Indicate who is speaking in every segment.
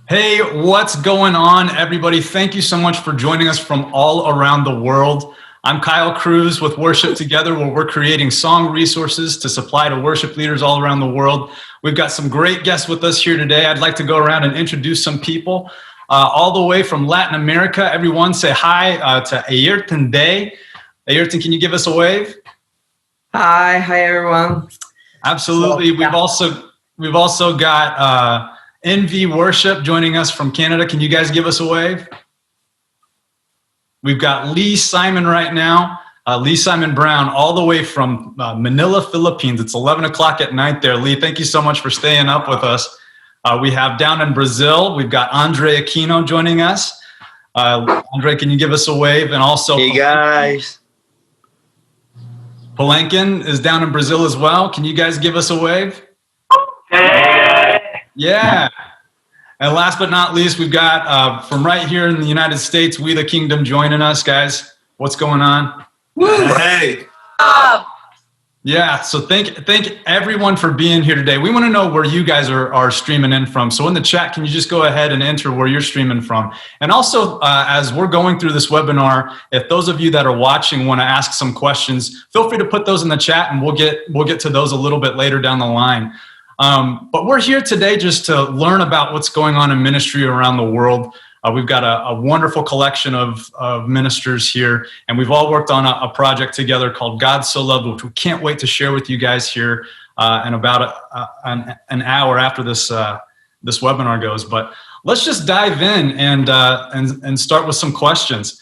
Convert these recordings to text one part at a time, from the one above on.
Speaker 1: Hey, what's going on, everybody? Thank you so much for joining us from all around the world. I'm Kyle Cruz with Worship Together, where we're creating song resources to supply to worship leaders all around the world. We've got some great guests with us here today. I'd like to go around and introduce some people. All the way from Latin America, everyone say hi to Ayrton Day. Ayrton, can you give us a wave?
Speaker 2: Hi everyone.
Speaker 1: Absolutely. We've also got Envy Worship joining us from Canada. Can you guys give us a wave? We've got Lee Simon right now, Lee Simon Brown, all the way from Manila, Philippines. It's 11 o'clock at night there. Lee, thank you so much for staying up with us. We have down in Brazil, we've got André Aquino joining us. André, can you give us a wave? And also,
Speaker 3: hey guys.
Speaker 1: Palankin is down in Brazil as well. Can you guys give us a wave? Yeah. And last but not least, we've got from right here in the United States, We the Kingdom joining us, guys. What's going on?
Speaker 3: Hey.
Speaker 1: Yeah, so thank everyone for being here today. We want to know where you guys are streaming in from. So in the chat, can you just go ahead and enter where you're streaming from? And also, as we're going through this webinar, if those of you that are watching want to ask some questions, feel free to put those in the chat, and we'll get to those a little bit later down the line. But we're here today just to learn about what's going on in ministry around the world. We've got a wonderful collection of ministers here, and we've all worked on a project together called God So Loved, which we can't wait to share with you guys here in about an hour after this webinar goes. But let's just dive in and start with some questions.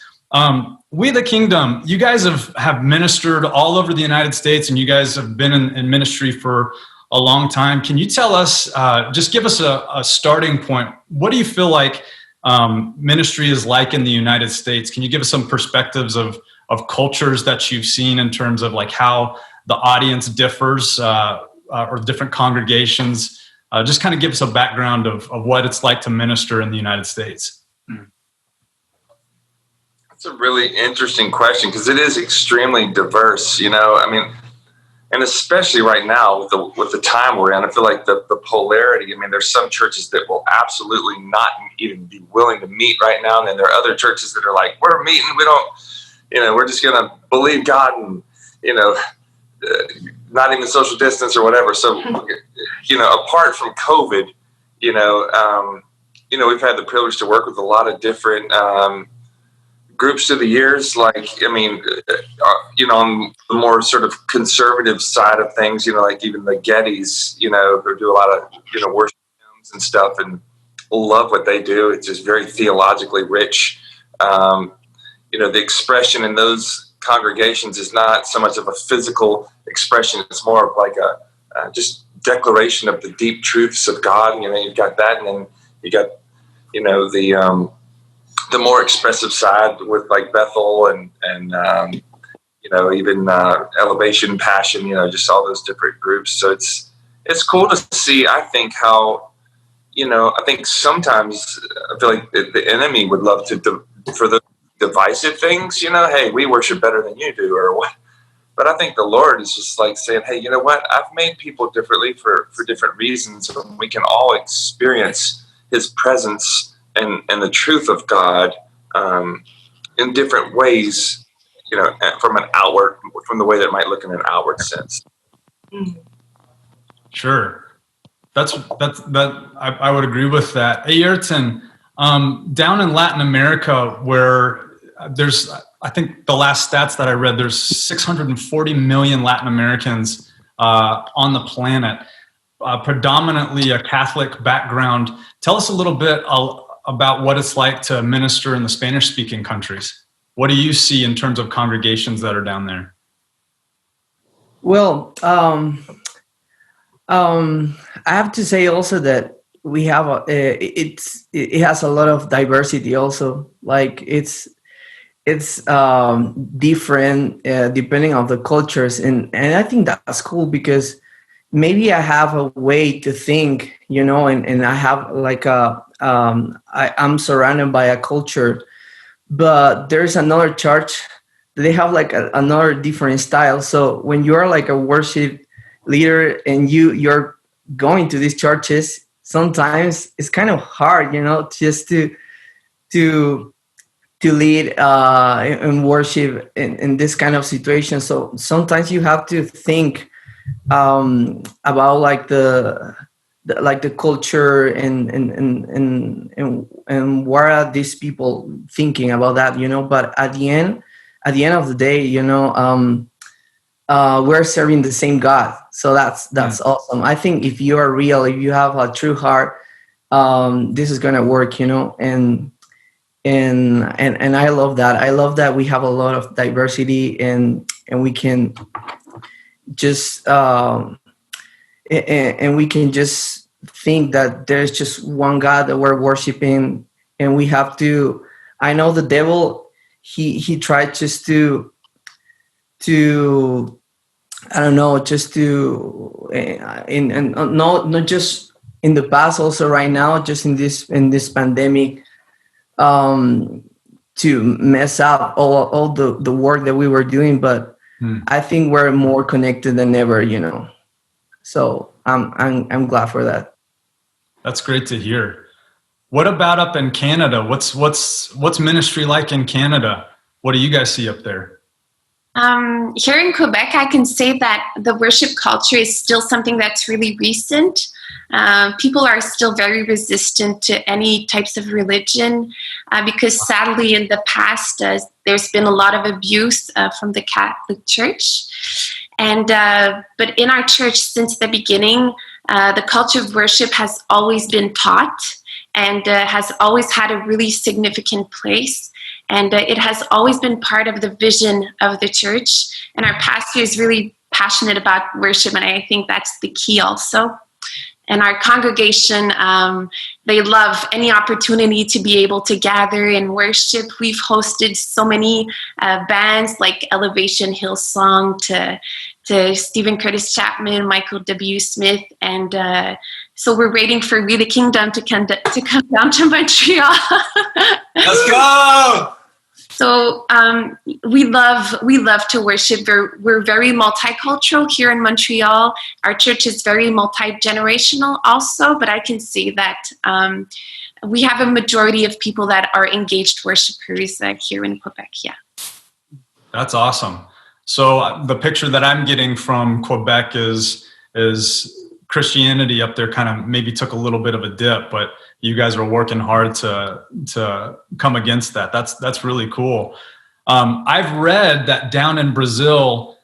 Speaker 1: We the Kingdom, you guys have ministered all over the United States, and you guys have been in ministry for a long time. Can you tell us, just give us a starting point? What do you feel like ministry is like in the United States? Can you give us some perspectives of cultures that you've seen in terms of like how the audience differs or different congregations? Just kind of give us a background of what it's like to minister in the United States.
Speaker 3: That's a really interesting question because it is extremely diverse. I mean, and especially right now with the time we're in, I feel like the polarity. I mean, there's some churches that will absolutely not even be willing to meet right now, and then there are other churches that are like, we're meeting, we don't, we're just going to believe God and, not even social distance or whatever. So, apart from COVID, we've had the privilege to work with a lot of different groups through the years, on the more sort of conservative side of things, like even the Gettys, who do a lot of, worship hymns and stuff, and love what they do. It's just very theologically rich. The expression in those congregations is not so much of a physical expression. It's more of like a just declaration of the deep truths of God. You've got that, and then you got, the more expressive side with like Bethel and even Elevation, Passion, just all those different groups. So it's cool to see, I think, how, I think sometimes I feel like the enemy would love for the divisive things, hey, we worship better than you do or what. But I think the Lord is just like saying, hey, you know what? I've made people differently for different reasons. And we can all experience his presence and the truth of God in different ways, from the way that it might look in an outward sense.
Speaker 1: Sure. I would agree with that. Ayrton, down in Latin America, where there's, I think the last stats that I read, there's 640 million Latin Americans on the planet, predominantly a Catholic background. Tell us a little bit about what it's like to minister in the Spanish-speaking countries. What do you see in terms of congregations that are down there?
Speaker 2: Well, I have to say also that we have it has a lot of diversity also. Like it's different depending on the cultures, and I think that's cool because maybe I have a way to think, and I have like I'm surrounded by a culture, but there's another church, they have like another different style. So when you're like a worship leader and you're going to these churches, sometimes it's kind of hard, just to lead in worship in this kind of situation. So sometimes you have to think about like the culture and what are these people thinking about that, But at the end of the day, we're serving the same God. So that's awesome. I think if you are real, if you have a true heart, this is gonna work, and I love that. I love that we have a lot of diversity and we can just and we can just think that there's just one God that we're worshiping, and we have to. I know the devil, he tried just to I don't know, just to and not just in the past, also right now, just in this pandemic, to mess up all the work that we were doing. But I think we're more connected than ever, So I'm glad for that.
Speaker 1: That's great to hear. What about up in Canada? What's ministry like in Canada? What do you guys see up there?
Speaker 4: Here in Quebec, I can say that the worship culture is still something that's really recent. People are still very resistant to any types of religion because sadly in the past there's been a lot of abuse from the Catholic Church. And but in our church since the beginning, the culture of worship has always been taught and has always had a really significant place. And it has always been part of the vision of the church. And our pastor is really passionate about worship, and I think that's the key also. And our congregation, they love any opportunity to be able to gather and worship. We've hosted so many bands like Elevation Hillsong to Stephen Curtis Chapman, Michael W. Smith, and so we're waiting for We the Kingdom to come down to Montreal.
Speaker 1: Let's go!
Speaker 4: So we love to worship. We're very multicultural here in Montreal. Our church is very multi-generational also, but I can see that we have a majority of people that are engaged worshipers here in Quebec, yeah.
Speaker 1: That's awesome. So the picture that I'm getting from Quebec is Christianity up there kind of maybe took a little bit of a dip, but you guys are working hard to come against that. That's really cool. I've read that down in Brazil,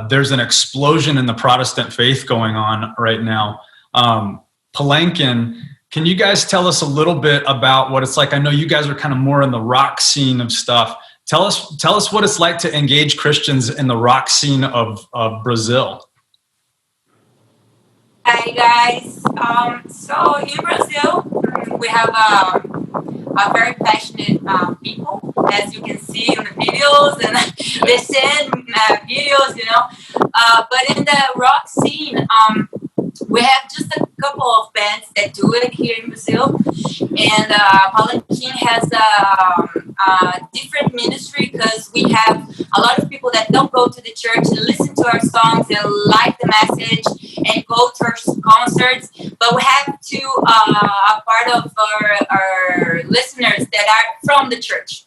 Speaker 1: there's an explosion in the Protestant faith going on right now. Palankin, can you guys tell us a little bit about what it's like? I know you guys are kind of more in the rock scene of stuff. Tell us what it's like to engage Christians in the rock scene of Brazil.
Speaker 5: Hi guys. So in Brazil, we have a very passionate people, as you can see in the videos, and they send videos, But in the rock scene, we have just a couple of bands that do it here in Brazil, and Palankin has a different ministry because we have a lot of people that don't go to the church and listen to our songs and like the message and go to our concerts, but we have a part of our listeners that are from the church.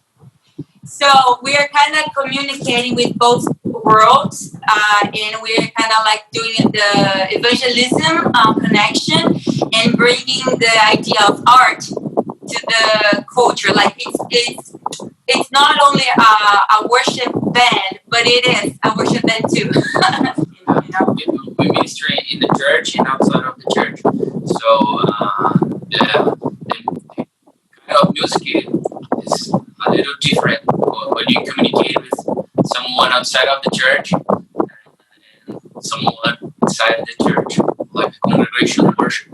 Speaker 5: So we are kind of communicating with both worlds, and we're kind of like doing the evangelism connection and bringing the idea of art to the culture. Like it's not only a worship band, but it is a worship band too.
Speaker 6: We minister in the church and outside of the church. So the kind of music is a little different when you communicate with someone outside of the church and someone inside of the church, like congregational worship.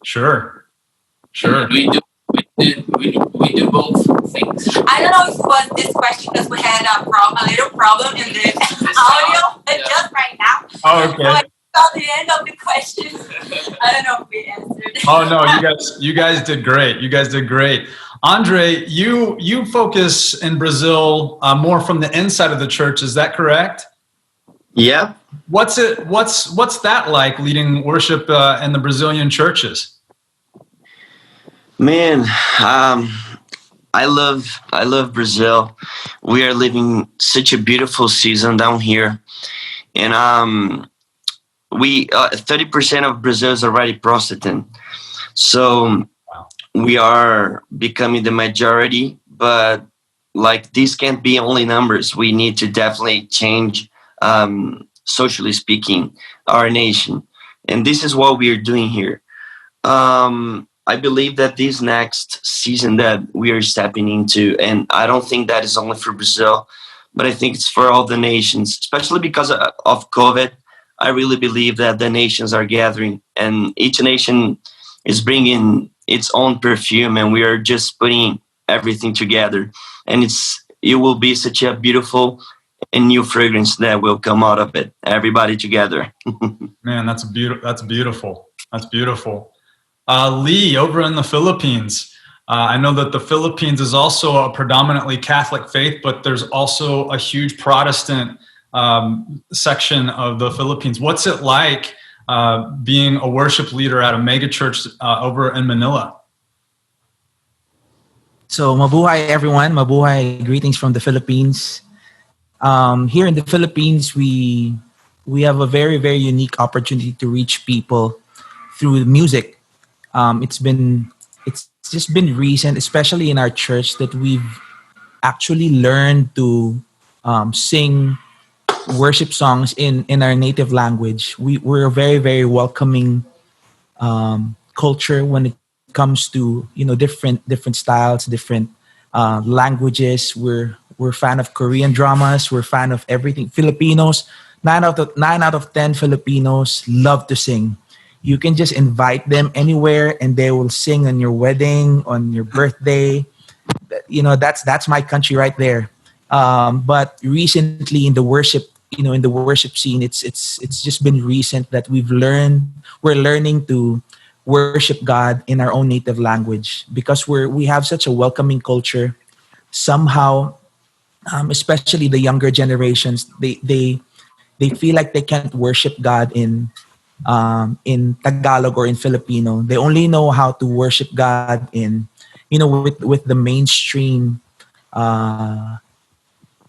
Speaker 1: Sure.
Speaker 6: And we do both things.
Speaker 5: I don't know if it was this question because we had a little problem in the audio just right now.
Speaker 1: Oh, okay.
Speaker 5: So I saw the end of the question. I don't know if we answered.
Speaker 1: Oh no, you guys did great. You guys did great. Andre, you focus in Brazil more from the inside of the church. Is that correct?
Speaker 7: Yeah.
Speaker 1: What's that like leading worship in the Brazilian churches?
Speaker 7: Man, I love Brazil. We are living such a beautiful season down here, and we 30% of Brazil is already Protestant, so we are becoming the majority. But like these can't be only numbers. We need to definitely change, socially speaking, our nation, and this is what we are doing here. I believe that this next season that we are stepping into, and I don't think that is only for Brazil, but I think it's for all the nations, especially because of COVID. I really believe that the nations are gathering, and each nation is bringing its own perfume, and we are just putting everything together, and it will be such a beautiful and new fragrance that will come out of it. Everybody together.
Speaker 1: Man, that's beautiful. That's beautiful. That's beautiful. Lee, over in the Philippines, I know that the Philippines is also a predominantly Catholic faith, but there's also a huge Protestant section of the Philippines. What's it like being a worship leader at a megachurch over in Manila?
Speaker 8: So, mabuhay everyone. Mabuhay. Greetings from the Philippines. Here in the Philippines, we have a very, very unique opportunity to reach people through music. It's just been recent, especially in our church, that we've actually learned to sing worship songs in our native language. We're a very, very welcoming culture when it comes to different styles, different languages. We're fan of Korean dramas. We're fan of everything. Filipinos, 9 out of 10 Filipinos love to sing. You can just invite them anywhere and they will sing on your wedding, on your birthday. That's my country right there. But recently in the worship, in the worship scene, it's just been recent that we're learning to worship God in our own native language, because we have such a welcoming culture. Somehow, especially the younger generations, they feel like they can't worship God in Tagalog or in Filipino. They only know how to worship God in, with the mainstream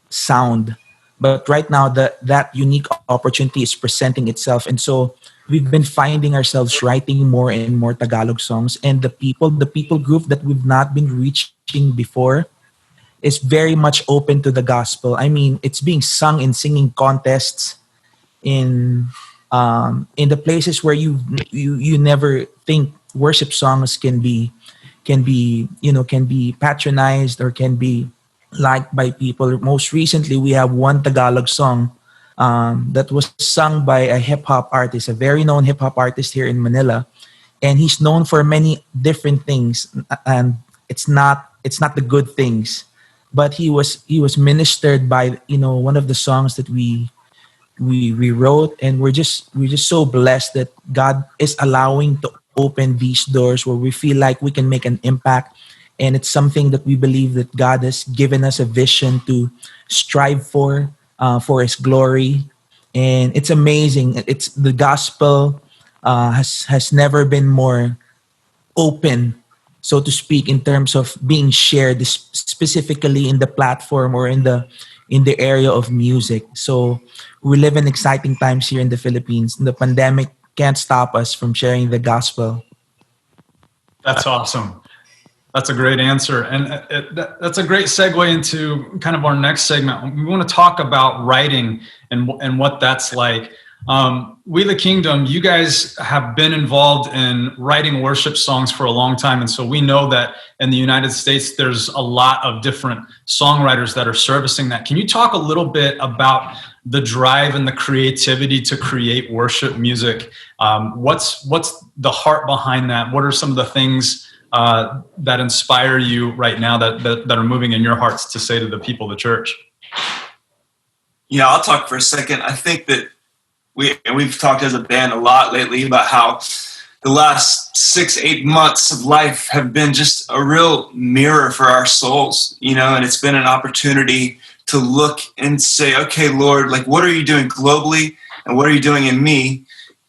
Speaker 8: sound. But right now, that unique opportunity is presenting itself, and so we've been finding ourselves writing more and more Tagalog songs. And the people group that we've not been reaching before is very much open to the gospel. I mean, it's being sung in singing contests in the places where you never think worship songs can be patronized or can be liked by people. Most recently, we have one Tagalog song that was sung by a hip hop artist, a very known hip hop artist here in Manila, and he's known for many different things, and it's not the good things, but he was ministered by one of the songs that we wrote, and we're just so blessed that God is allowing to open these doors where we feel like we can make an impact. And it's something that we believe that God has given us a vision to strive for His glory. And it's amazing. It's the gospel has never been more open, so to speak, in terms of being shared, specifically in the platform or in the area of music. So we live in exciting times here in the Philippines. And the pandemic can't stop us from sharing the gospel.
Speaker 1: That's awesome. That's a great answer. And that's a great segue into kind of our next segment. We want to talk about writing and what that's like. We the Kingdom, you guys have been involved in writing worship songs for a long time. And so we know that in the United States, there's a lot of different songwriters that are servicing that. Can you talk a little bit about the drive and the creativity to create worship music? What's the heart behind that? What are some of the things that inspire you right now that are moving in your hearts to say to the people of the church?
Speaker 9: Yeah, I'll talk for a second. I think that we've talked as a band a lot lately about how the last 6-8 months of life have been just a real mirror for our souls, and it's been an opportunity to look and say, okay, Lord, like, what are you doing globally and what are you doing in me?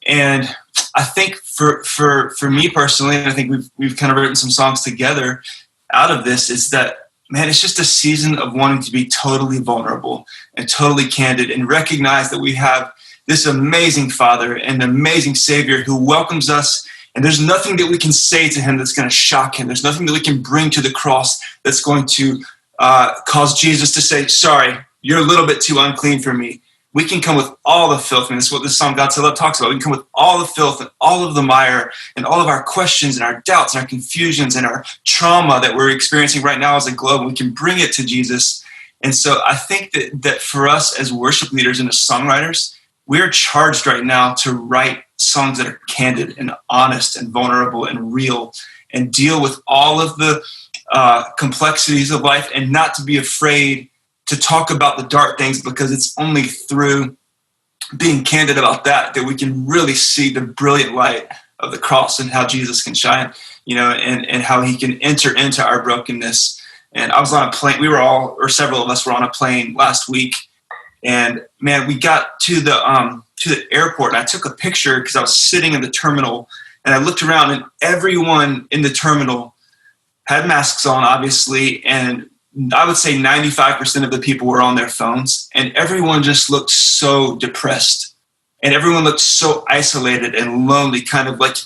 Speaker 9: And I think for me personally, and I think we've kind of written some songs together out of this, is that, man, it's just a season of wanting to be totally vulnerable and totally candid and recognize that we have this amazing Father and amazing Savior who welcomes us. And there's nothing that we can say to him that's going to shock him. There's nothing that we can bring to the cross that's going to cause Jesus to say, sorry, you're a little bit too unclean for me. We can come with all the filth, and that's what this song God So Loved talks about. We can come with all the filth and all of the mire and all of our questions and our doubts and our confusions and our trauma that we're experiencing right now as a globe. We can bring it to Jesus. And so I think that for us as worship leaders and as songwriters, we're charged right now to write songs that are candid and honest and vulnerable and real and deal with all of the complexities of life, and not to be afraid to talk about the dark things, because it's only through being candid about that we can really see the brilliant light of the cross and how Jesus can shine, and how he can enter into our brokenness. And I was on a plane, several of us were on a plane last week, and man, we got to the airport, and I took a picture because I was sitting in the terminal, and I looked around, and everyone in the terminal had masks on, obviously, and I would say 95% of the people were on their phones, and everyone just looked so depressed, and everyone looked so isolated and lonely, kind of like,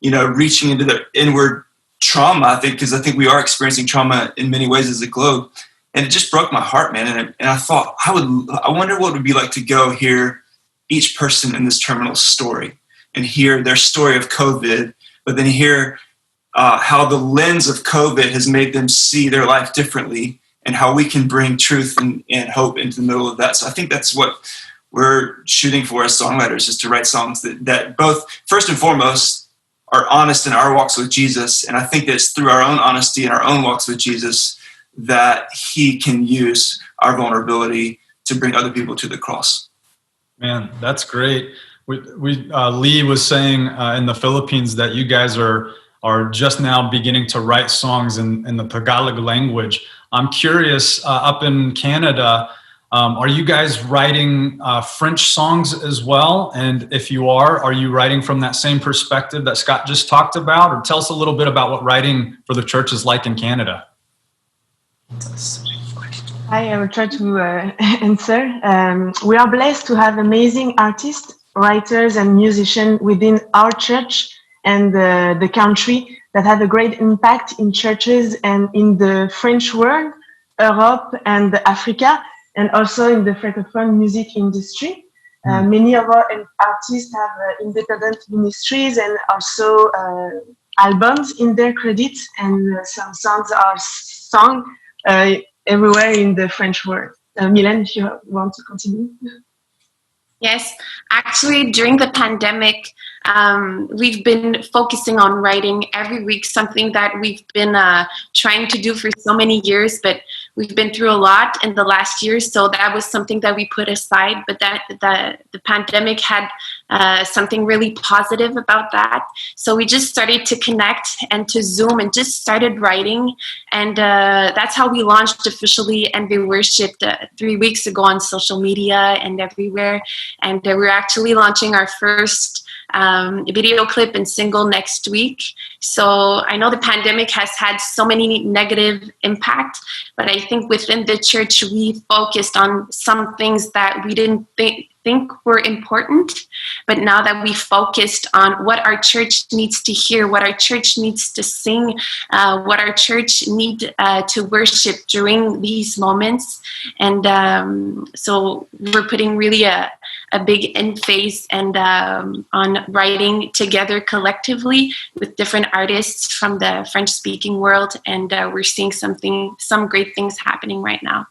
Speaker 9: reaching into their inward trauma, I think, because I think we are experiencing trauma in many ways as a globe. And it just broke my heart, man. And I thought, I wonder what it would be like to go hear each person in this terminal's story and hear their story of COVID, but then hear how the lens of COVID has made them see their life differently, and how we can bring truth and hope into the middle of that. So I think that's what we're shooting for as songwriters, is to write songs that both, first and foremost, are honest in our walks with Jesus. And I think that it's through our own honesty and our own walks with Jesus that he can use our vulnerability to bring other people to the cross.
Speaker 1: Man, that's great. Lee was saying in the Philippines that you guys are just now beginning to write songs in the Tagalog language. I'm curious, up in Canada, are you guys writing French songs as well? And if you are you writing from that same perspective that Scott just talked about? Or tell us a little bit about what writing for the church is like in Canada.
Speaker 10: I will try to answer. We are blessed to have amazing artists, writers, and musicians within our church and the country that have a great impact in churches and in the French world, Europe, and Africa, and also in the francophone music industry. Many of our artists have independent ministries and also albums in their credits, and some songs are sung everywhere in the French world. Milan, if you want to continue.
Speaker 4: Yes, actually, during the pandemic, we've been focusing on writing every week, something that we've been trying to do for so many years, but we've been through a lot in the last year, so that was something that we put aside. But the pandemic had something really positive about that. So we just started to connect and to Zoom and just started writing. And that's how we launched officially Envy Worship 3 weeks ago on social media and everywhere. And we're actually launching our first video clip and single next week. So I know the pandemic has had so many negative impact, but I think within the church we focused on some things that we didn't think were important, but now that we focused on what our church needs to hear, what our church needs to sing, what our church need to worship during these moments. And so we're putting really a big emphasis and on writing together collectively with different artists from the French-speaking world, and we're seeing some great things happening right now.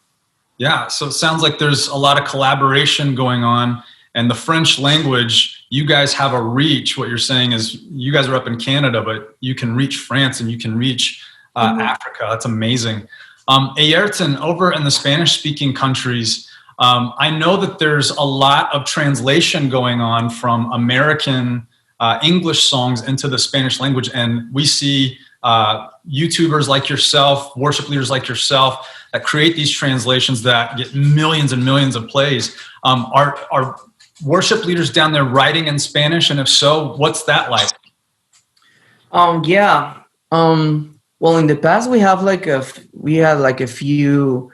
Speaker 1: Yeah, so it sounds like there's a lot of collaboration going on, and the French language, you guys have a reach. What you're saying is you guys are up in Canada, but you can reach France and you can reach Africa. That's amazing. Ayrton, over in the Spanish-speaking countries, I know that there's a lot of translation going on from American English songs into the Spanish language, and we see YouTubers like yourself, worship leaders like yourself, that create these translations that get millions and millions of plays. worship leaders down there writing in Spanish? And if so, what's that like?
Speaker 2: Yeah. Well, in the past, we had like a few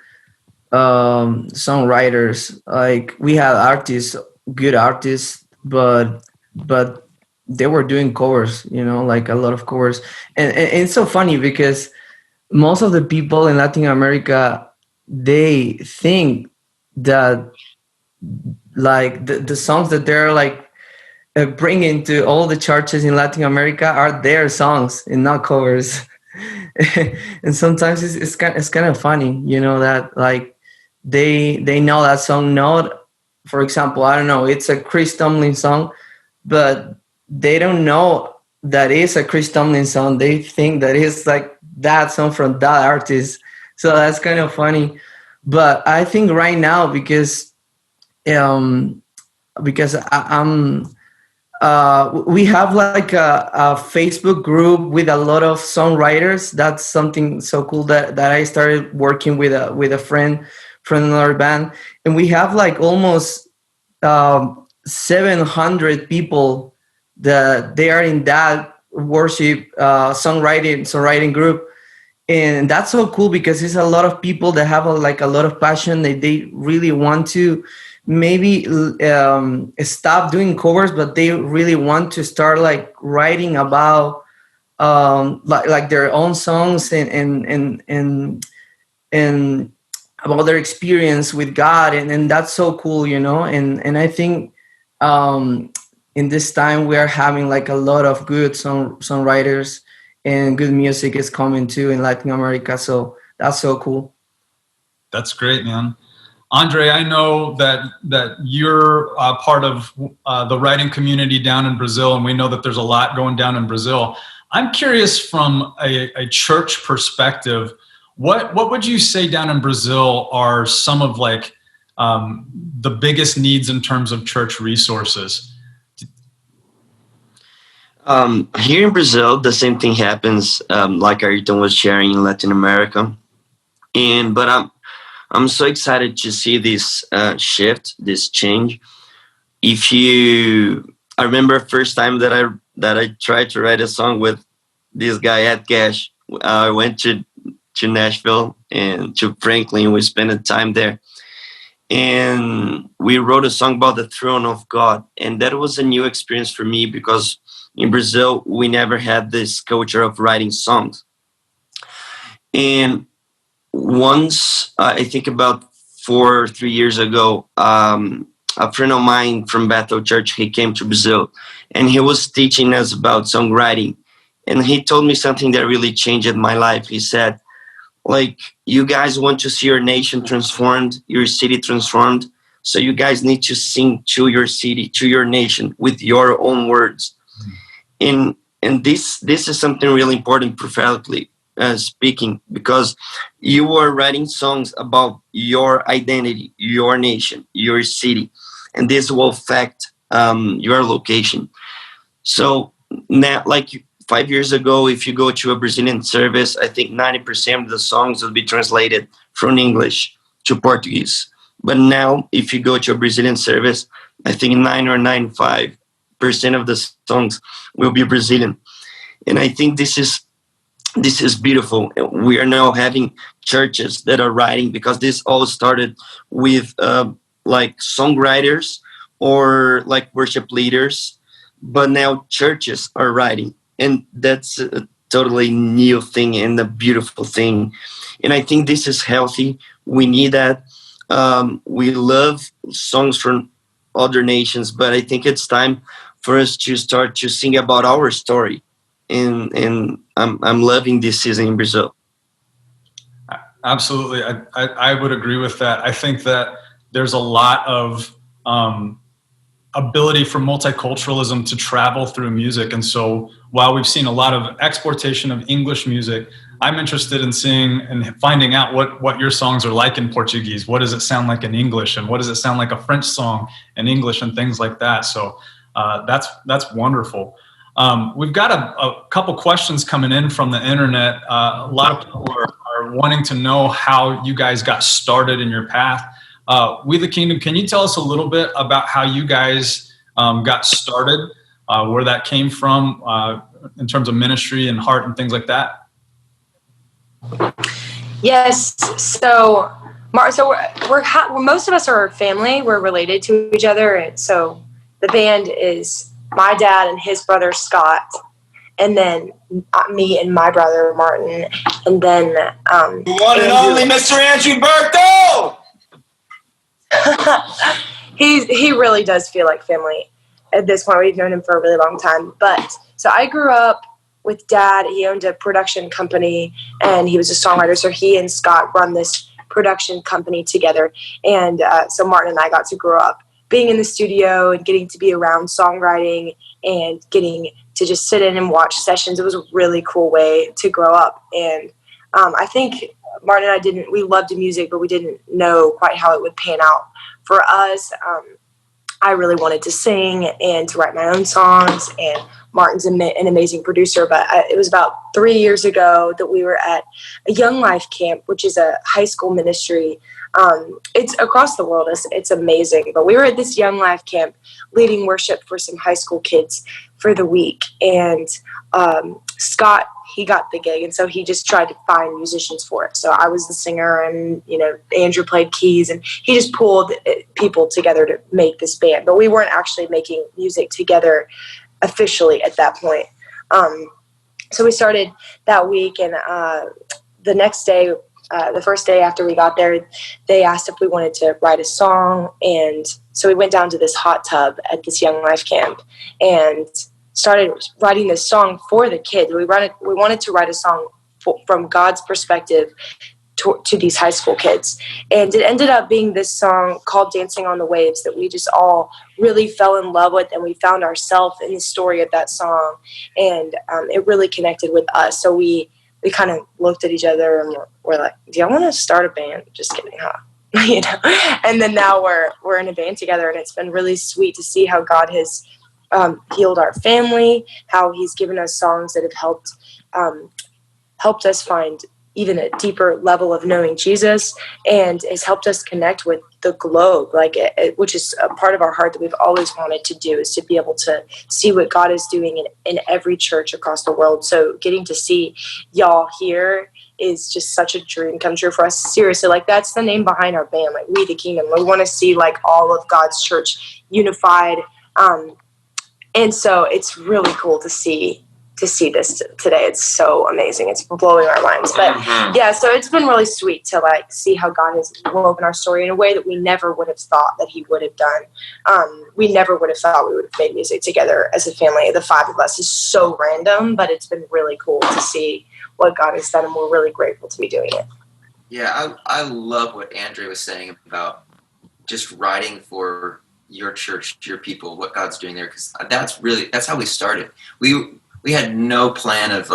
Speaker 2: songwriters. Like we had artists, good artists, but they were doing covers, like a lot of covers. And it's so funny because most of the people in Latin America, they think that like the songs that they're like bringing to all the churches in Latin America are their songs and not covers. And sometimes it's kind of funny, that like they know that song. Not, for example, I don't know, it's a Chris Tomlin song, but they don't know that it's a Chris Tomlin song. They think that it's like that song from that artist. So that's kind of funny. But I think right now, because I'm we have like a Facebook group with a lot of songwriters. That's something so cool that I started working with a friend from another band, and we have like almost 700 people that they are in that worship songwriting group. And that's so cool because it's a lot of people that have a lot of passion. They really want to maybe stop doing covers, but they really want to start like writing about like their own songs and about their experience with God, and that's so cool, and I think in this time we are having like a lot of good songwriters, and good music is coming too in Latin America, so that's so cool.
Speaker 1: That's great, man. Andre, I know that you're part of the writing community down in Brazil, and we know that there's a lot going down in Brazil. I'm curious from a church perspective, what would you say down in Brazil are some of like the biggest needs in terms of church resources?
Speaker 7: Here in Brazil, the same thing happens, like Ayrton was sharing in Latin America, but I'm so excited to see this shift, this change. I remember first time that I tried to write a song with this guy at Cash. I went to Nashville and to Franklin. We spent a time there, and we wrote a song about the throne of God. And that was a new experience for me because in Brazil we never had this culture of writing songs. And once, I think about 4 or 3 years ago, a friend of mine from Bethel Church, he came to Brazil and he was teaching us about songwriting. And he told me something that really changed my life. He said, like, you guys want to see your nation transformed, your city transformed. So you guys need to sing to your city, to your nation with your own words. And this is something really important prophetically speaking, because you are writing songs about your identity, your nation, your city, and this will affect your location. So now, like 5 years ago, if you go to a Brazilian service, I think 90% of the songs will be translated from English to Portuguese. But now, if you go to a Brazilian service, I think 95% of the songs will be Brazilian. And I think this is beautiful. We are now having churches that are writing, because this all started with like songwriters or like worship leaders, but now churches are writing, and that's a totally new thing and a beautiful thing. And I think this is healthy. We need that. We love songs from other nations, but I think it's time for us to start to sing about our story. And I'm loving this season in Brazil.
Speaker 1: Absolutely. I would agree with that. I think that there's a lot of ability for multiculturalism to travel through music. And so while we've seen a lot of exportation of English music, I'm interested in seeing and finding out what your songs are like in Portuguese. What does it sound like in English? And what does it sound like a French song in English, and things like that. So that's wonderful. We've got a couple questions coming in from the internet. A lot of people are wanting to know how you guys got started in your path. We the Kingdom, can you tell us a little bit about how you guys got started, where that came from in terms of ministry and heart and things like that?
Speaker 11: Yes. So we're most of us are family. We're related to each other. And so the band is my dad and his brother Scott, and then me and my brother Martin, and then
Speaker 9: the one and only Mr. Andrew Berto.
Speaker 11: He really does feel like family at this point. We've known him for a really long time. But so I grew up with Dad. He owned a production company and he was a songwriter. So he and Scott run this production company together. And so Martin and I got to grow up being in the studio and getting to be around songwriting and getting to just sit in and watch sessions. It was a really cool way to grow up. And I think Martin and I we loved music, but we didn't know quite how it would pan out for us. I really wanted to sing and to write my own songs, and Martin's an amazing producer. But it was about 3 years ago that we were at a Young Life camp, which is a high school ministry. It's across the world. It's amazing. But we were at this Young Life camp leading worship for some high school kids for the week. And Scott, he got the gig. And so he just tried to find musicians for it. So I was the singer and, Andrew played keys. And he just pulled people together to make this band. But we weren't actually making music together officially at that point. So we started that week. And the next day, the first day after we got there, they asked if we wanted to write a song. And so we went down to this hot tub at this Young Life camp and started writing this song for the kids. We wanted to write a song from God's perspective to these high school kids. And it ended up being this song called Dancing on the Waves that we just all really fell in love with, and we found ourselves in the story of that song. And it really connected with us. So we kind of looked at each other and we're like, do y'all want to start a band? Just kidding, huh? And then now we're in a band together, and it's been really sweet to see how God has healed our family, how he's given us songs that have helped us find even a deeper level of knowing Jesus, and has helped us connect with the globe, which is a part of our heart that we've always wanted to do, is to be able to see what God is doing in every church across the world. So getting to see y'all here is just such a dream come true for us. Seriously, that's the name behind our band, We the Kingdom. We want to see all of God's church unified. And so it's really cool to see this today. It's so amazing. It's blowing our minds. But yeah, so it's been really sweet to see how God has woven our story in a way that we never would have thought that he would have done. We never would have thought we would have made music together as a family. The five of us is so random, but it's been really cool to see what God has done, and we're really grateful to be doing it.
Speaker 12: Yeah, I love what André was saying about just writing for your church, your people, what God's doing there, because that's how we started. We had no plan of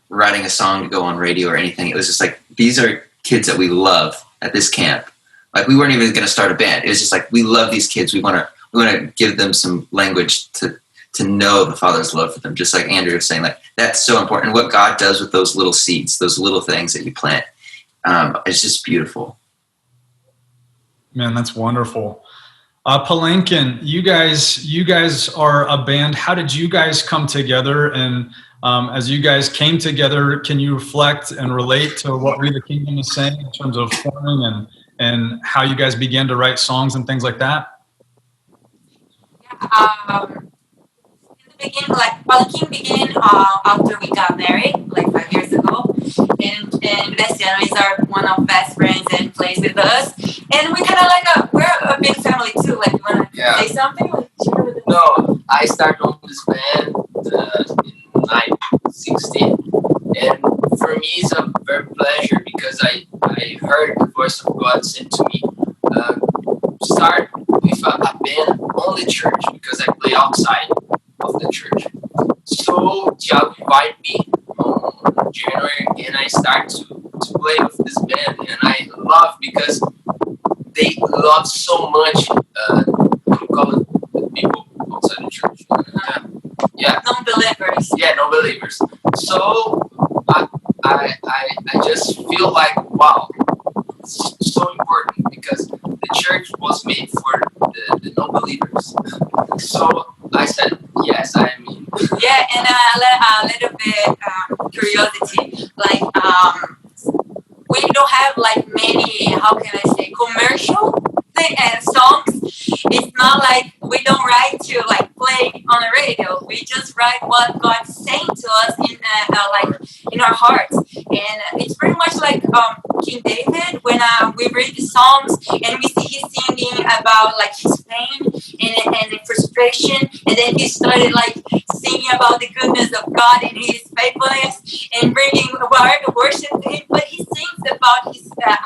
Speaker 12: writing a song to go on radio or anything. It was just these are kids that we love at this camp. We weren't even going to start a band. It was just we love these kids. We want to give them some language to know the Father's love for them. Just like Andrew was saying, that's so important. What God does with those little seeds, those little things that you plant, it's just beautiful.
Speaker 1: Man, that's wonderful. Palankin, you guys are a band. How did you guys come together? And as you guys came together, can you reflect and relate to what We the Kingdom is saying in terms of forming and how you guys began to write songs and things like that?
Speaker 5: Yeah, in the beginning, Palankin began after we got married, 5 years ago. And Luciano is our one of best friends and plays with us. And we kind of we're a big family too. You want to say something?
Speaker 6: No, I started on this band in 2016. And for me, it's a very pleasure because I heard the voice of God said to me, start with a band on the church because I play outside of the church. So Thiago invited me on January, and I started to play with this band, and I love because they love so much call it the people outside the church.
Speaker 5: Non-believers.
Speaker 6: Yeah, non-believers. So I just feel wow, it's so important because the
Speaker 5: very, how can I say, commercial songs. It's not like we don't write to like play on the radio. We just write what God's saying to us in our hearts. And it's pretty much like King David when we read the Psalms and we see he's singing about like his pain and frustration, and then he started like singing about the goodness of God and his faithfulness and bringing worship to him. But he sings about his pain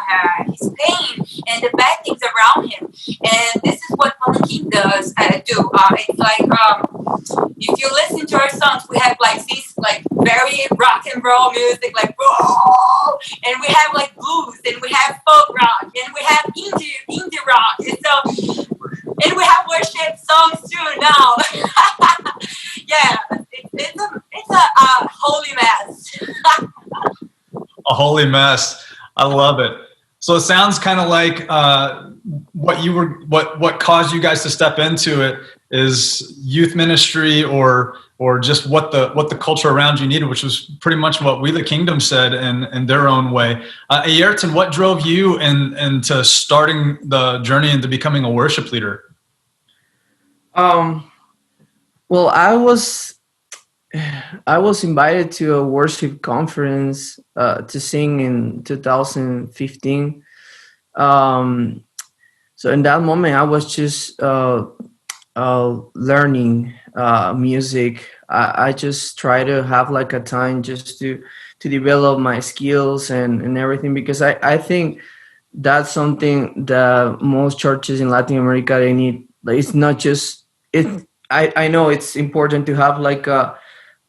Speaker 5: and the bad things around him. And this is what Palankin does do. It's like if you listen to our songs, we have like this like very rock and roll music, like whoa, and we have like blues, and we have folk rock, and we have indie rock, and we have worship songs too now. Yeah, it's a holy mess.
Speaker 1: A holy mess. I love it. So it sounds kind of like what caused you guys to step into it is youth ministry or just what the culture around you needed, which was pretty much what We the Kingdom said in their own way. Ayrton, what drove you into starting the journey into becoming a worship leader?
Speaker 2: Well, I was invited to a worship conference to sing in 2015. So in that moment, I was just learning music. I just try to have like a time just to develop my skills and everything, because I think that's something that most churches in Latin America, they need. It's not just it. I know it's important to have like a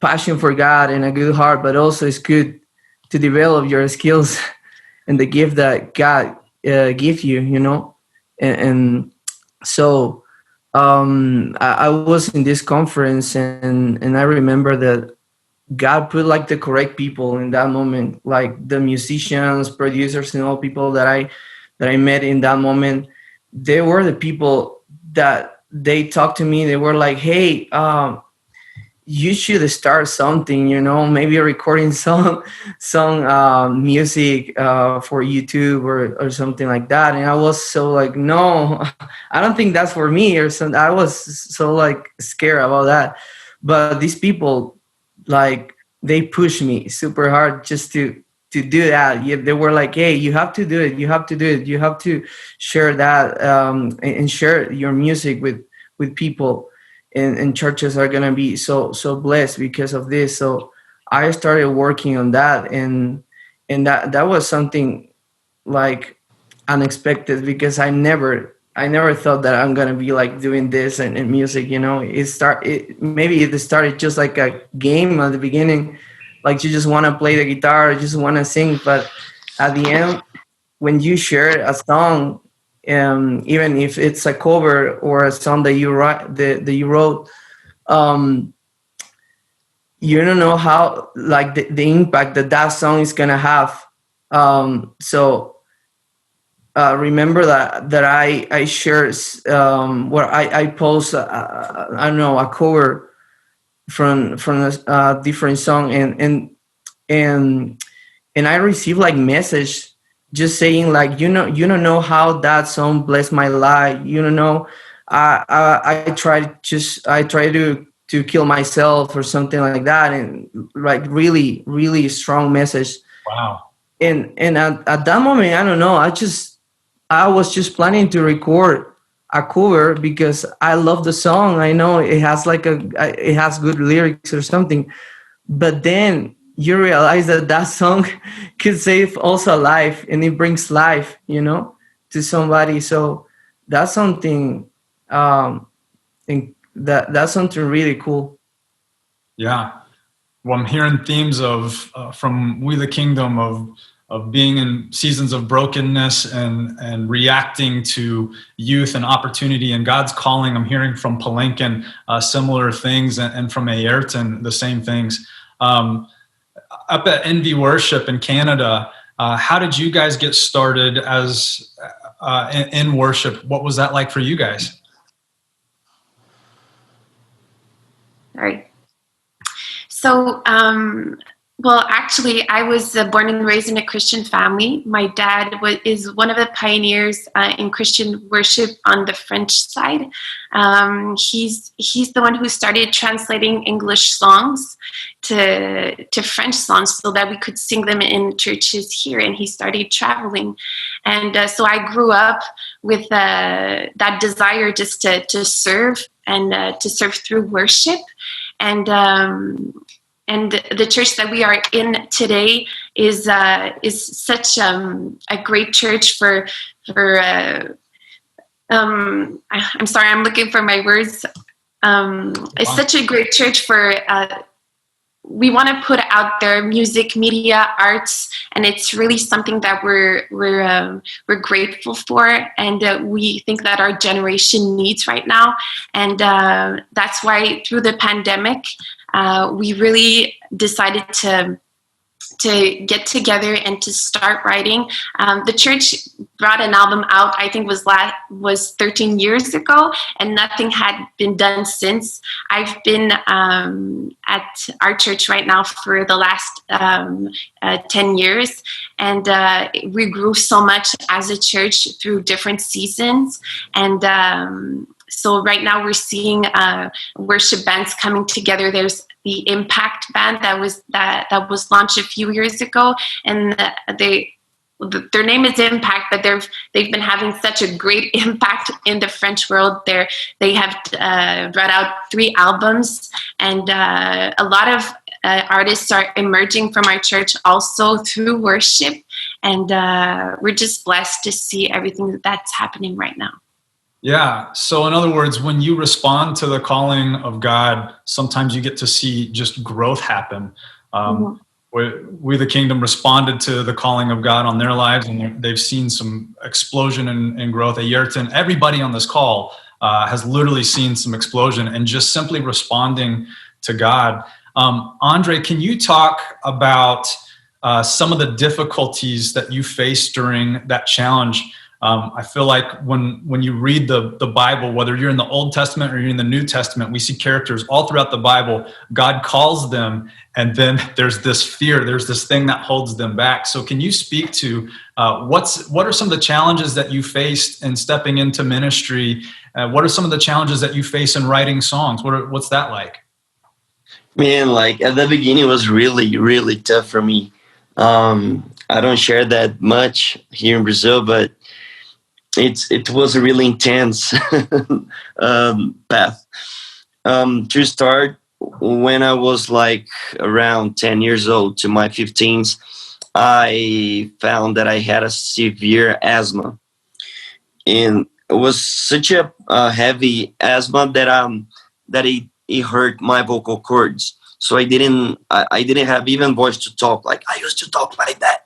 Speaker 2: passion for God and a good heart, but also it's good to develop your skills and the gift that God give you, you know. And so I was in this conference and I remember that God put like the correct people in that moment, like the musicians, producers, and all people that I met in that moment. They were the people that they talked to me. They were like, hey, you should start something, you know, maybe a recording song music for YouTube or something like that. And I was so like, no, I don't think that's for me or something. I was so like scared about that. But these people, like, they pushed me super hard just to do that. Yeah, they were like, hey, you have to do it. You have to do it. You have to share that and share your music with people. And churches are gonna be so blessed because of this. So I started working on that, and that was something like unexpected, because I never thought that I'm gonna be like doing this and music. You know, it started just like a game at the beginning, like you just want to play the guitar, you just want to sing, but at the end, when you share a song, even if it's a cover or a song that you wrote, you don't know how like the impact that song is gonna have. So remember that I share where I post I don't know, a cover from a different song, and I receive like message just saying like, you don't know how that song blessed my life. You don't know, I try to kill myself or something like that, and like really really strong message.
Speaker 1: Wow.
Speaker 2: And at that moment, I don't know, I was just planning to record a cover because I love the song. I know it has it has good lyrics or something, but then you realize that song could save also a life, and it brings life, you know, to somebody. So that's something, that's something really cool.
Speaker 1: Yeah. Well, I'm hearing themes of from We the Kingdom of being in seasons of brokenness and reacting to youth and opportunity and God's calling. I'm hearing from Palankin similar things, and from Ayrton the same things. Up at Envy Worship in Canada, how did you guys get started as in worship? What was that like for you guys?
Speaker 4: All right. So Well, actually, I was born and raised in a Christian family. My dad is one of the pioneers in Christian worship on the French side. He's the one who started translating English songs to French songs so that we could sing them in churches here. And he started traveling, and so I grew up with that desire just to serve and to serve through worship. And the church that we are in today is such a great church for I'm sorry, I'm looking for my words. It's such a great church for we want to put out there music, media, arts, and it's really something that we're grateful for, and we think that our generation needs right now. And that's why through the pandemic, we really decided to get together and to start writing. The church brought an album out, I think was 13 years ago, and nothing had been done since. I've been at our church right now for the last 10 years, and we grew so much as a church through different seasons. And so right now we're seeing worship bands coming together. There's the Impact band that was launched a few years ago, and their name is Impact, but they've been having such a great impact in the French world. They have brought out 3 albums, and a lot of artists are emerging from our church also through worship, and we're just blessed to see everything that's happening right now.
Speaker 1: Yeah. So in other words, when you respond to the calling of God, sometimes you get to see just growth happen. We the Kingdom responded to the calling of God on their lives, and they've seen some explosion in growth. Ayrton, everybody on this call has literally seen some explosion and just simply responding to God. André, can you talk about some of the difficulties that you faced during that challenge? I feel like when you read the Bible, whether you're in the Old Testament or you're in the New Testament, we see characters all throughout the Bible. God calls them, and then there's this fear, there's this thing that holds them back. So can you speak to what are some of the challenges that you faced in stepping into ministry? What are some of the challenges that you face in writing songs? What's that like?
Speaker 7: Man, like at the beginning, it was really, really tough for me. I don't share that much here in Brazil, but it was a really intense path. To start, when I was like around 10 years old to my 15s, I found that I had a severe asthma, and it was such a heavy asthma that it hurt my vocal cords. So I didn't have even voice to talk. Like I used to talk like that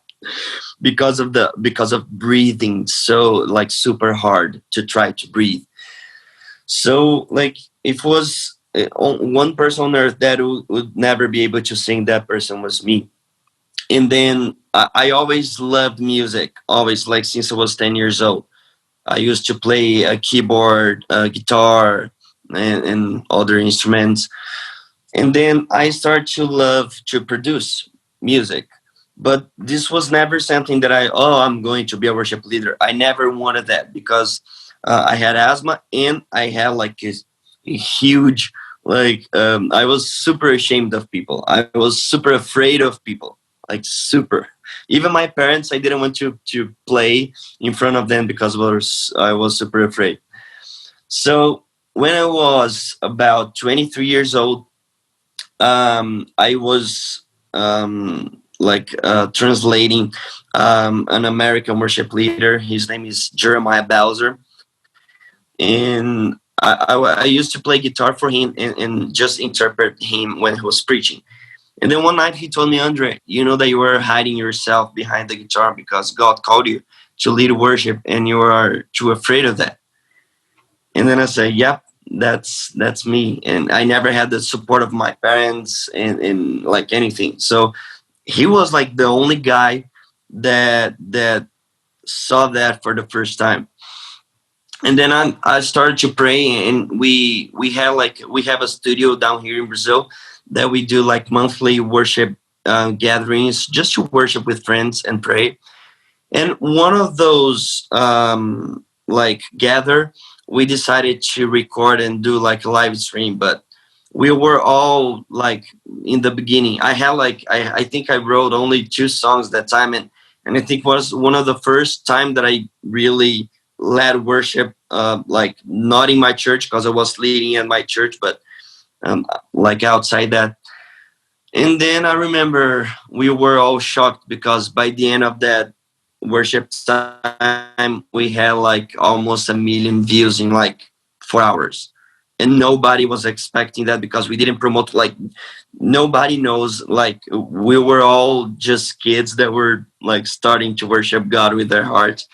Speaker 7: because of breathing so like super hard to try to breathe. So like if was one person on earth that would never be able to sing, that person was me. And then I always loved music, always, like since I was 10 years old. I used to play a keyboard, guitar, and other instruments. And then I started to love to produce music. But this was never something that I'm going to be a worship leader. I never wanted that because I had asthma, and I had like a huge, I was super ashamed of people. I was super afraid of people, like super. Even my parents, I didn't want to play in front of them because I was super afraid. So when I was about 23 years old, I was translating an American worship leader. His name is Jeremiah Bowser. And I used to play guitar for him and just interpret him when he was preaching. And then one night he told me, André, you know that you were hiding yourself behind the guitar because God called you to lead worship and you are too afraid of that. And then I said, yep, that's me. And I never had the support of my parents and like anything. So he was like the only guy that saw that for the first time. And then I started to pray, and we have a studio down here in Brazil that we do like monthly worship gatherings just to worship with friends and pray. And one of those like gather, we decided to record and do like a live stream, but we were all like in the beginning. I had like I think I wrote only 2 songs that time, and I think was one of the first time that I really led worship, like not in my church because I was leading in my church, but like outside that. And then I remember we were all shocked because by the end of that worship time, we had like almost 1 million views in like 4 hours. And nobody was expecting that because we didn't promote, like, nobody knows, like, we were all just kids that were like starting to worship God with their heart.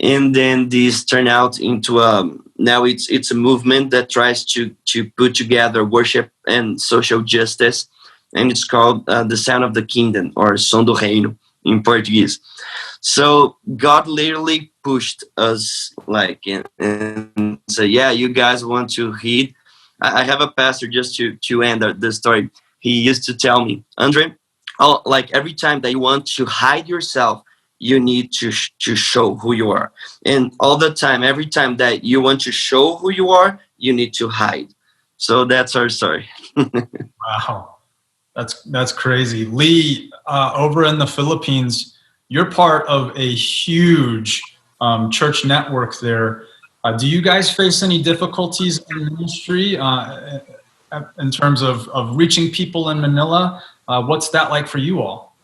Speaker 7: And then this turned out into now it's a movement that tries to put together worship and social justice, and it's called the Sound of the Kingdom, or Som do Reino in Portuguese. So God literally pushed us, like, and said, yeah, you guys want to read. I have a pastor, just to end the story. He used to tell me, Andre, oh, like every time that you want to hide yourself, you need to show who you are. And all the time, every time that you want to show who you are, you need to hide. So that's our story.
Speaker 1: Wow. That's crazy. Lee, over in the Philippines, you're part of a huge church network there. Do you guys face any difficulties in ministry in terms of reaching people in Manila? What's that like for you all?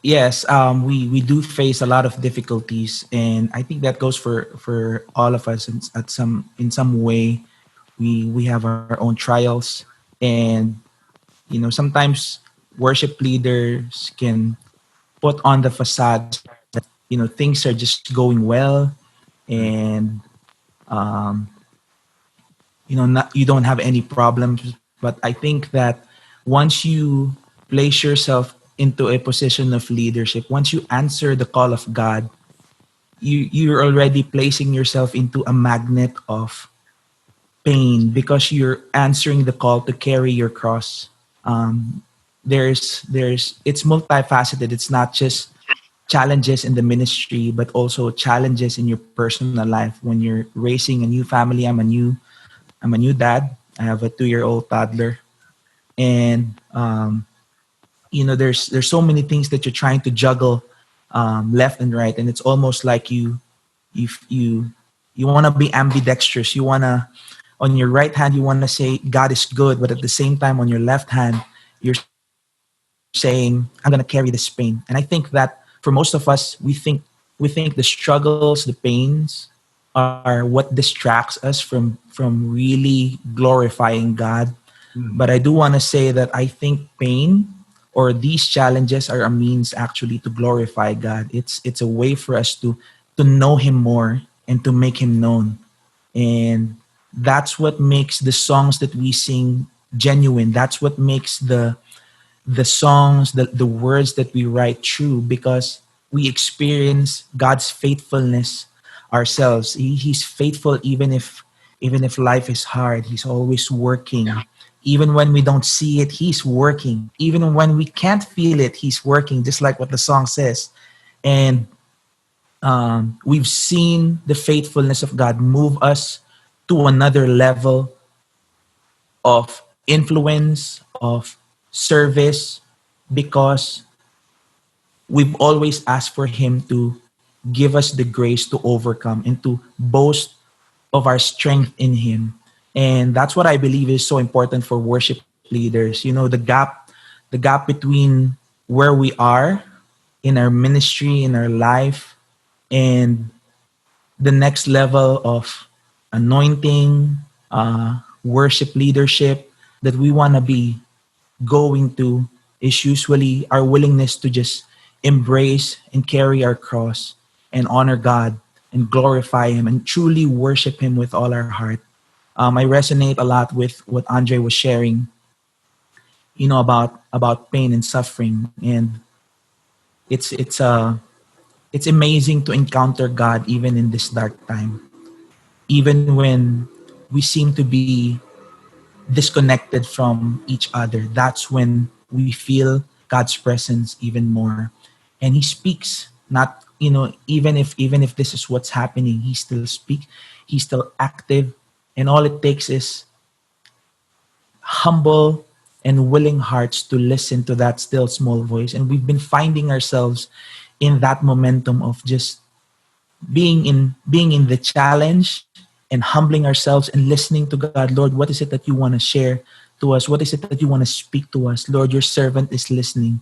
Speaker 8: Yes, we do face a lot of difficulties, and I think that goes for all of us in some way. We have our own trials, and sometimes worship leaders can put on the facade that things are just going well, and not, you don't have any problems. But I think that once you place yourself into a position of leadership, once you answer the call of God, you're already placing yourself into a magnet of pain because you're answering the call to carry your cross. There's it's multifaceted. It's not just challenges in the ministry, but also challenges in your personal life when you're raising a new family. I'm a new dad. I have a 2-year-old toddler, and there's so many things that you're trying to juggle left and right, and it's almost like you want to be ambidextrous. You want to, on your right hand, you want to say God is good, but at the same time, on your left hand, you're saying I'm going to carry this pain. And I think that for most of us, we think the struggles, the pains are what distracts us from really glorifying God. But I do want to say that I think pain or these challenges are a means actually to glorify God. It's a way for us to know Him more and to make Him known. And that's what makes the songs that we sing genuine. That's what makes the songs, the words that we write true, because we experience God's faithfulness ourselves. He's faithful even if life is hard. He's always working. Even when we don't see it, He's working. Even when we can't feel it, He's working, just like what the song says. And we've seen the faithfulness of God move us to another level of influence, of service, because we've always asked for Him to give us the grace to overcome and to boast of our strength in Him. And that's what I believe is so important for worship leaders. The gap between where we are in our ministry, in our life, and the next level of anointing, worship leadership that we want to be going to is usually our willingness to just embrace and carry our cross and honor God and glorify Him and truly worship Him with all our heart. I resonate a lot with what Andre was sharing, about pain and suffering, and it's amazing to encounter God even in this dark time, even when we seem to be disconnected from each other, that's when we feel God's presence even more. And he speaks, not, even if this is what's happening, he still speaks, he's still active. And all it takes is humble and willing hearts to listen to that still small voice. And we've been finding ourselves in that momentum of just being in the challenge and humbling ourselves and listening to God. Lord, what is it that you want to share to us? What is it that you want to speak to us? Lord, your servant is listening.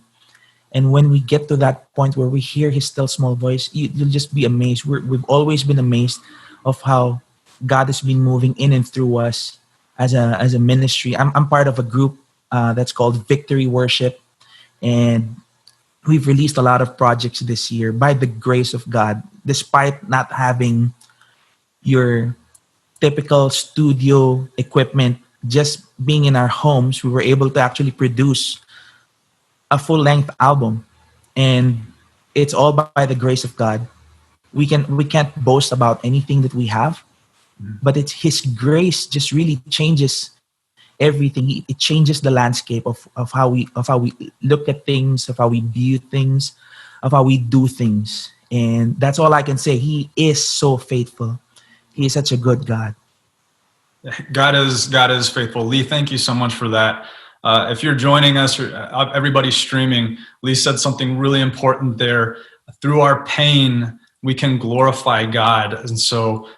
Speaker 8: And when we get to that point where we hear his still small voice, you'll just be amazed. We've always been amazed of how God has been moving in and through us as a ministry. I'm part of a group that's called Victory Worship, and we've released a lot of projects this year by the grace of God, despite not having your typical studio equipment. Just being in our homes, we were able to actually produce a full-length album, and it's all by the grace of God. We can't boast about anything that we have, but it's his grace just really changes everything. It changes the landscape of how we look at things, of how we view things, of how we do things. And that's all I can say. He is so faithful. He is such a good God.
Speaker 1: God is faithful. Lee, thank you so much for that. If you're joining us, or everybody streaming, Lee said something really important there. Through our pain, we can glorify God. And so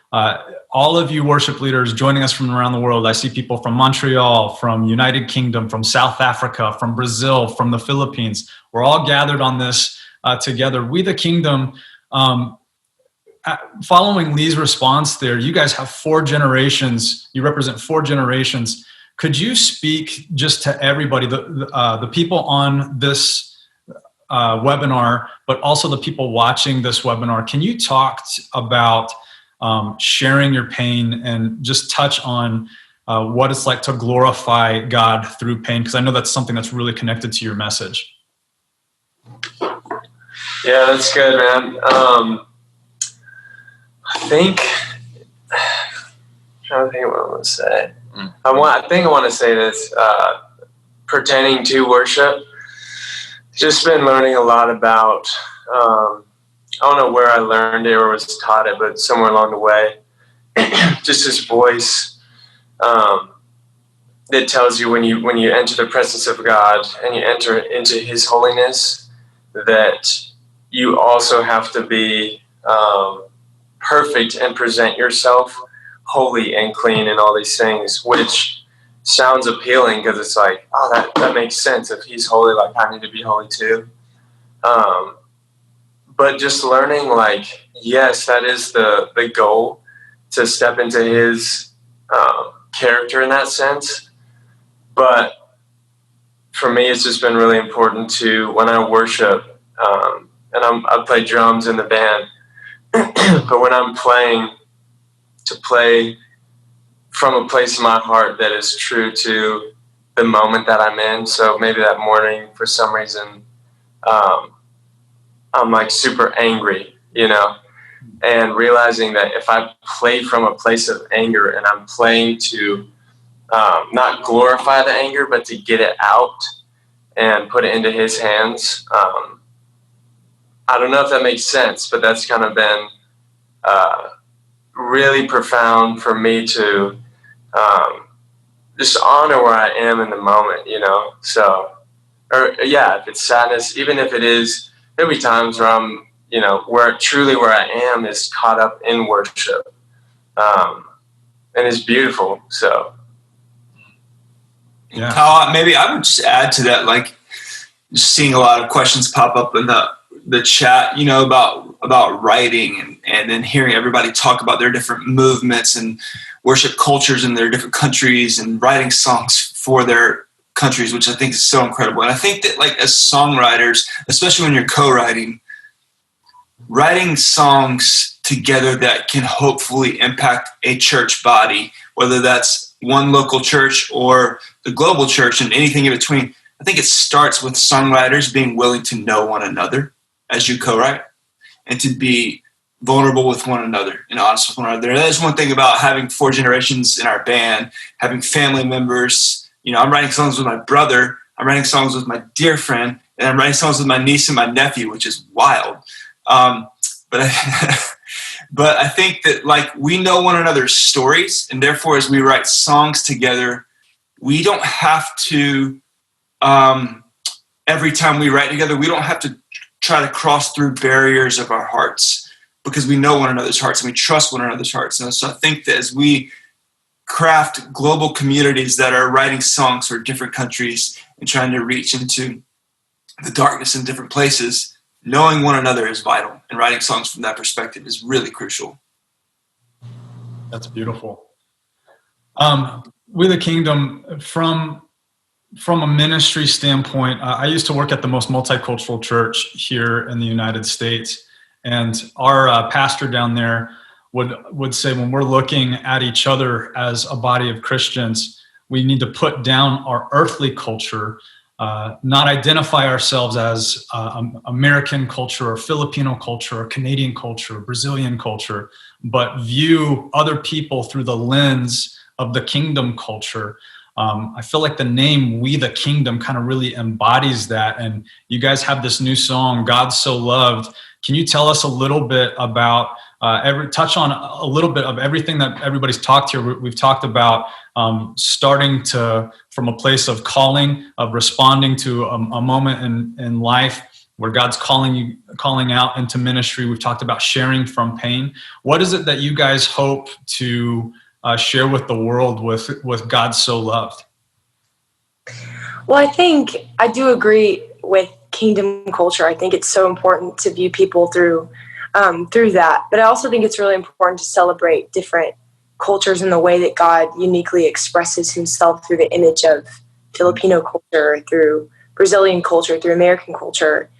Speaker 1: all of you worship leaders joining us from around the world, I see people from Montreal, from United Kingdom, from South Africa, from Brazil, from the Philippines. We're all gathered on this together. We, the Kingdom, following Lee's response there, you guys have 4 generations. You represent 4 generations. Could you speak just to everybody, the people on this webinar, but also the people watching this webinar? Can you talk about sharing your pain and just touch on what it's like to glorify God through pain? Because I know that's something that's really connected to your message.
Speaker 13: Yeah, that's good, man. I'm trying to think what I want to say. I think I want to say this pertaining to worship. Just been learning a lot about, I don't know where I learned it or was taught it, but somewhere along the way, just this voice that tells you when you enter the presence of God and you enter into his holiness, that you also have to be perfect and present yourself holy and clean and all these things, which sounds appealing because it's like, oh, that makes sense. If he's holy, like I need to be holy too. But just learning, like, yes, that is the goal, to step into his character in that sense. But for me, it's just been really important to, when I worship, and I play drums in the band, but when I'm playing, to play from a place in my heart that is true to the moment that I'm in. So maybe that morning, for some reason, I'm like super angry, and realizing that if I play from a place of anger and I'm playing to not glorify the anger, but to get it out and put it into his hands. I don't know if that makes sense, but that's kind of been really profound for me to just honor where I am in the moment, So, if it's sadness, even if it is, there'll be times where I'm, where I am is caught up in worship. And it's beautiful, so.
Speaker 1: Yeah.
Speaker 9: Kyle, maybe I would just add to that, like, just seeing a lot of questions pop up in the chat, about writing and then hearing everybody talk about their different movements and worship cultures in their different countries and writing songs for their countries, which I think is so incredible. And I think that, like, as songwriters, especially when you're co-writing, writing songs together that can hopefully impact a church body, whether that's one local church or the global church and anything in between, I think it starts with songwriters being willing to know one another as you co-write and to be vulnerable with one another and honest with one another. And that's one thing about having 4 generations in our band, having family members. You know, I'm writing songs with my brother, I'm writing songs with my dear friend, and I'm writing songs with my niece and my nephew, which is wild. But I think that, like, we know one another's stories, and therefore, as we write songs together, we don't have to, every time we write together, we don't have to try to cross through barriers of our hearts, because we know one another's hearts and we trust one another's hearts. And so I think that as we craft global communities that are writing songs for different countries and trying to reach into the darkness in different places, knowing one another is vital, and writing songs from that perspective is really crucial.
Speaker 1: That's beautiful. We the Kingdom, from a ministry standpoint, I used to work at the most multicultural church here in the United States, and our pastor down there would say, when we're looking at each other as a body of Christians, we need to put down our earthly culture, not identify ourselves as American culture or Filipino culture or Canadian culture or Brazilian culture, but view other people through the lens of the kingdom culture. I feel like the name We the Kingdom kind of really embodies that. And you guys have this new song, God So Loved. Can you tell us a little bit about, touch on a little bit of everything that everybody's talked here? We've talked about starting to, from a place of calling, of responding to a moment in life where God's calling out into ministry. We've talked about sharing from pain. What is it that you guys hope to share with the world with God So Loved?
Speaker 11: Well, I think I do agree with kingdom culture. I think it's so important to view people through that. But I also think it's really important to celebrate different cultures in the way that God uniquely expresses himself through the image of Filipino culture, through Brazilian culture, through American culture.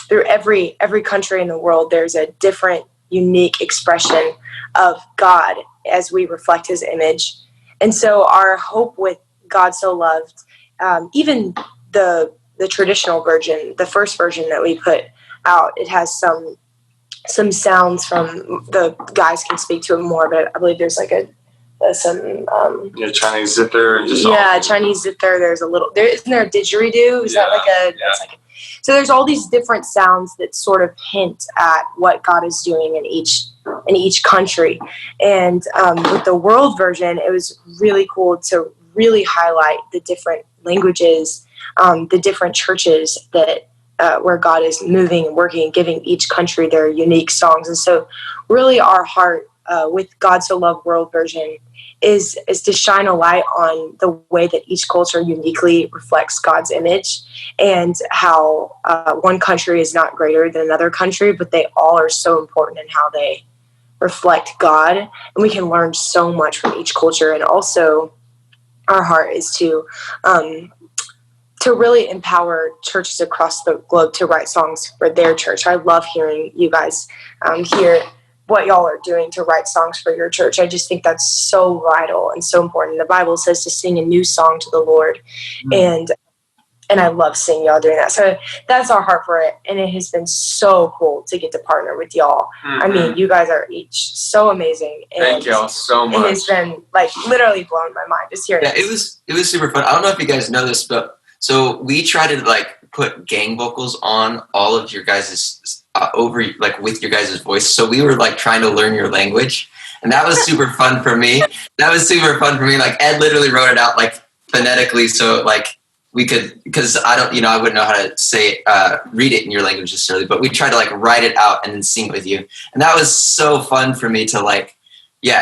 Speaker 11: Through every country in the world, there's a different, unique expression of God as we reflect his image. And so our hope with God So Loved, even the traditional version, the first version that we put out, it has some sounds from, the guys can speak to it more, but I believe there's like
Speaker 3: Chinese zither.
Speaker 11: Chinese zither. There's a little, isn't there a didgeridoo? Is that like a, that's like, so there's all these different sounds that sort of hint at what God is doing in each country. And with the world version, it was really cool to really highlight the different languages, the different churches that where God is moving and working and giving each country their unique songs. And so really our heart with God So Loved world version is to shine a light on the way that each culture uniquely reflects God's image, and how one country is not greater than another country, but they all are so important in how they reflect God. And we can learn so much from each culture. And also our heart is to really empower churches across the globe to write songs for their church. I love hearing you guys hear what y'all are doing to write songs for your church. I just think that's so vital and so important. The Bible says to sing a new song to the Lord. And I love seeing y'all doing that. So that's our heart for it. And it has been so cool to get to partner with y'all. I mean, you guys are each so amazing. And
Speaker 13: thank y'all so much.
Speaker 11: It has been like literally blowing my mind just hearing
Speaker 12: it was super fun. I don't know if you guys know this, but so we try to like put gang vocals on all of your guys' over like with your guys' voice. So we were like trying to learn your language, and that was super fun for me. Like Ed literally wrote it out like phonetically, so like we could, because I wouldn't know how to say read it in your language necessarily, but we tried to like write it out and then sing it with you, and that was so fun for me to like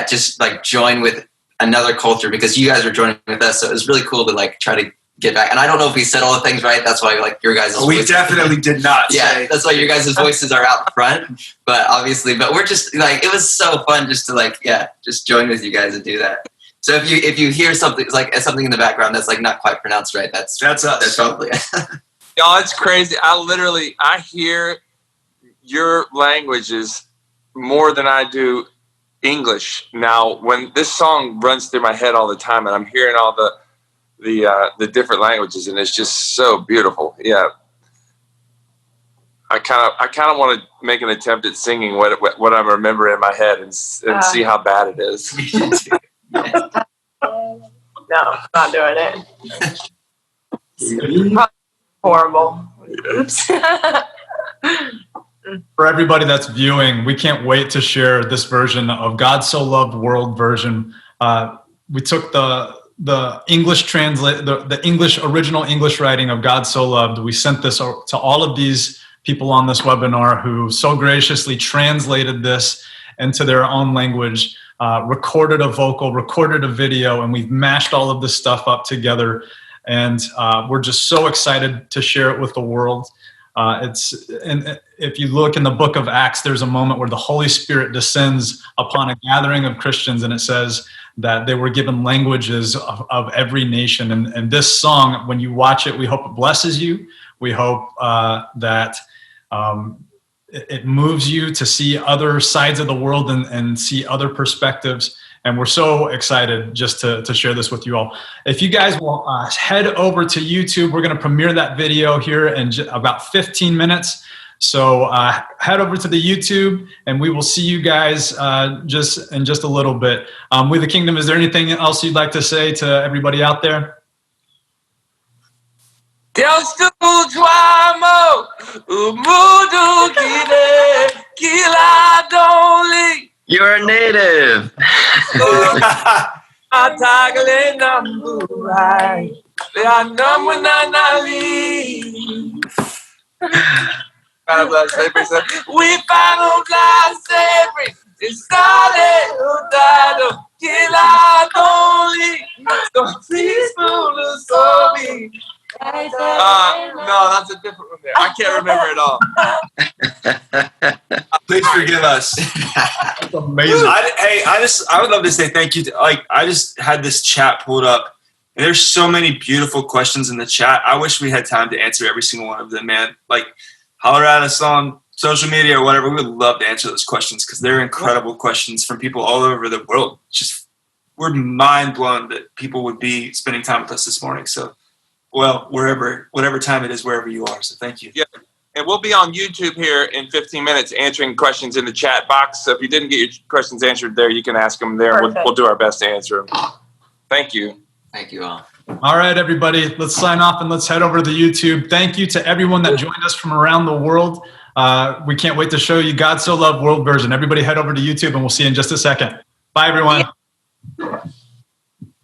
Speaker 12: just like join with another culture, because you guys were joining with us. So it was really cool to like try to get back. And I don't know if we said all the things right. That's why like your guys'
Speaker 9: we definitely did not.
Speaker 12: Yeah, that's why your guys' voices are out front. But obviously, we're just like, it was so fun just to like, just join with you guys and do that. So if you hear something like something in the background that's like not quite pronounced right, that's us. That's probably
Speaker 13: Y'all, it's crazy. I hear your languages more than I do English. Now, when this song runs through my head all the time, and I'm hearing all the different languages, and it's just so beautiful. Yeah,
Speaker 3: I kind of want to make an attempt at singing what I remember in my head and see how bad it is.
Speaker 11: No, not doing it. Horrible. Oops.
Speaker 1: For everybody that's viewing, we can't wait to share this version of God So Loved World version. We took the English the English original English writing of God So Loved. We sent this to all of these people on this webinar who so graciously translated this into their own language, recorded a vocal, recorded a video, and we've mashed all of this stuff up together. And we're just so excited to share it with the world. And if you look in the book of Acts, there's a moment where the Holy Spirit descends upon a gathering of Christians, and it says that they were given languages of every nation. And this song, when you watch it, we hope it blesses you. We hope that it moves you to see other sides of the world and see other perspectives. And we're so excited just to share this with you all. If you guys will head over to YouTube, we're going to premiere that video here in about 15 minutes. So head over to the YouTube, and we will see you guys just in just a little bit. We the Kingdom, is there anything else you'd like to say to everybody out there?
Speaker 3: Deus tu amo, umudu kile, kila doli.
Speaker 7: You're a native.
Speaker 3: Atagale namburai, leanamunanali. Final blast every set. We final blast every. Estale udado, kila doli. So please move us over. No, that's a different one there. I can't remember it all.
Speaker 9: Please forgive us.
Speaker 1: That's amazing.
Speaker 9: I would love to say thank you. I just had this chat pulled up, and there's so many beautiful questions in the chat. I wish we had time to answer every single one of them, man. Like, holler at us on social media or whatever. We would love to answer those questions because they're incredible questions from people all over the world. Just, we're mind blown that people would be spending time with us this morning. So, well, whatever time it is, wherever you are. So thank you.
Speaker 3: Yeah. And we'll be on YouTube here in 15 minutes answering questions in the chat box. So if you didn't get your questions answered there, you can ask them there. We'll do our best to answer them. Thank you.
Speaker 12: Thank you all.
Speaker 1: All right, everybody, let's sign off and let's head over to the YouTube. Thank you to everyone that joined us from around the world. We can't wait to show you God So Loved World version. Everybody head over to YouTube, and we'll see you in just a second. Bye, everyone.